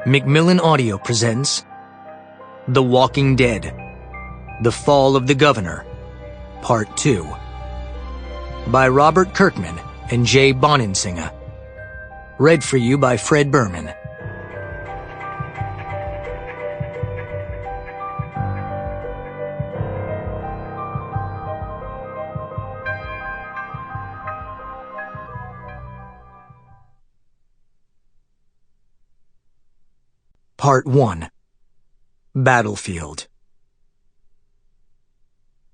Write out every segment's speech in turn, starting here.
Macmillan Audio presents The Walking Dead, The Fall of the Governor, Part 2, by Robert Kirkman and Jay Bonansinga. Read for you by Fred Berman. Part 1. Battlefield.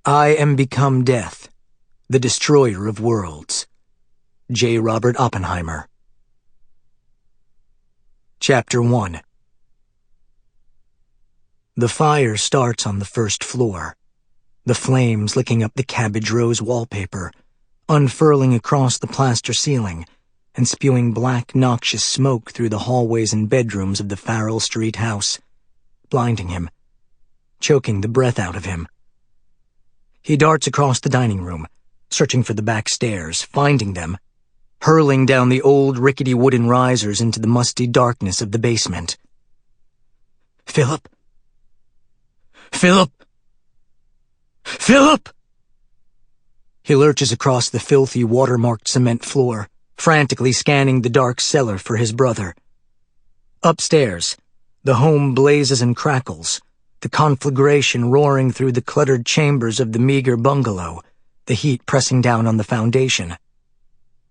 I am become death, the destroyer of worlds. J. Robert Oppenheimer. Chapter 1. The fire starts on the first floor, the flames licking up the cabbage rose wallpaper, unfurling across the plaster ceiling, and spewing black, noxious smoke through the hallways and bedrooms of the Farrell Street house, blinding him, choking the breath out of him. He darts across the dining room, searching for the back stairs, finding them, hurling down the old rickety wooden risers into the musty darkness of the basement. Philip! Philip! Philip! He lurches across the filthy, watermarked cement floor, frantically scanning the dark cellar for his brother. Upstairs, the home blazes and crackles, the conflagration roaring through the cluttered chambers of the meager bungalow, the heat pressing down on the foundation.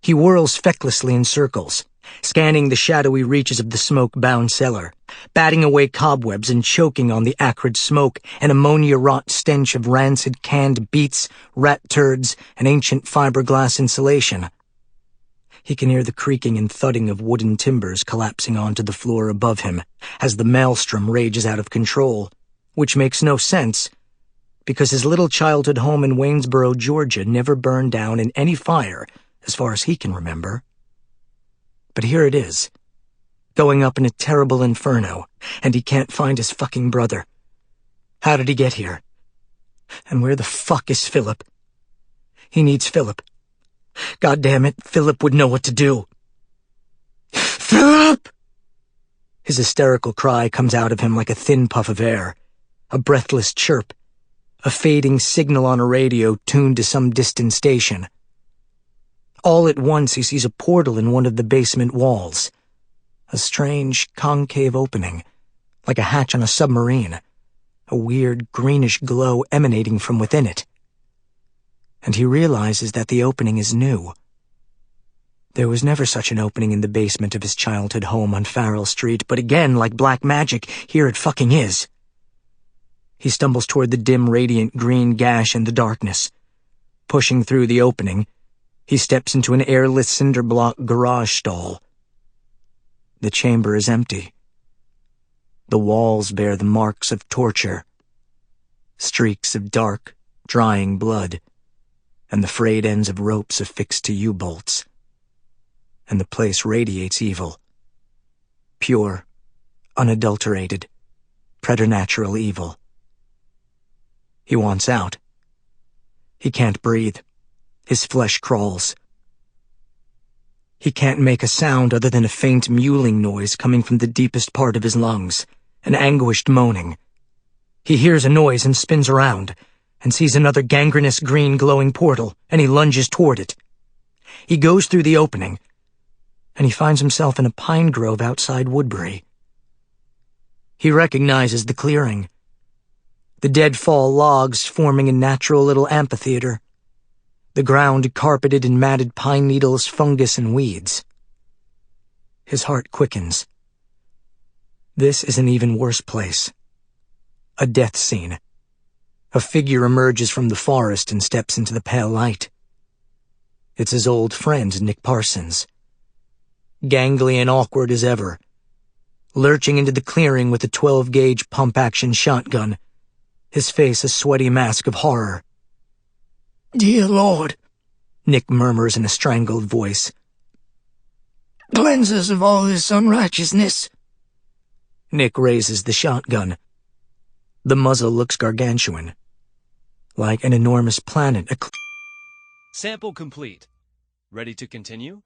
He whirls fecklessly in circles, scanning the shadowy reaches of the smoke-bound cellar, batting away cobwebs and choking on the acrid smoke and ammonia-rot stench of rancid canned beets, rat turds, and ancient fiberglass insulation. He can hear the creaking and thudding of wooden timbers collapsing onto the floor above him as the maelstrom rages out of control, which makes no sense, because his little childhood home in Waynesboro, Georgia never burned down in any fire, as far as he can remember. But here it is, going up in a terrible inferno, and he can't find his fucking brother. How did he get here? And where the fuck is Philip? He needs Philip. God damn it, Philip would know what to do. Philip! His hysterical cry comes out of him like a thin puff of air, a breathless chirp, a fading signal on a radio tuned to some distant station. All at once he sees a portal in one of the basement walls, a strange concave opening, like a hatch on a submarine, a weird greenish glow emanating from within it. And he realizes that the opening is new. There was never such an opening in the basement of his childhood home on Farrell Street, but again, like black magic, here it fucking is. He stumbles toward the dim, radiant green gash in the darkness. Pushing through the opening, he steps into an airless cinder-block garage stall. The chamber is empty. The walls bear the marks of torture, streaks of dark, drying blood, and the frayed ends of ropes affixed to U-bolts. And the place radiates evil. Pure, unadulterated, preternatural evil. He wants out. He can't breathe. His flesh crawls. He can't make a sound other than a faint mewling noise coming from the deepest part of his lungs, an anguished moaning. He hears a noise and spins around, and sees another gangrenous green glowing portal, and he lunges toward it. He goes through the opening, and he finds himself in a pine grove outside Woodbury. He recognizes the clearing, the deadfall logs forming a natural little amphitheater, the ground carpeted in matted pine needles, fungus, and weeds. His heart quickens. This is an even worse place. A death scene. A figure emerges from the forest and steps into the pale light. It's his old friend, Nick Parsons. Gangly and awkward as ever, lurching into the clearing with a 12-gauge pump-action shotgun, his face a sweaty mask of horror. "Dear Lord," Nick murmurs in a strangled voice. "Cleanse us of all this unrighteousness." Nick raises the shotgun. The muzzle looks gargantuan, like an enormous planet. Sample complete. Ready to continue?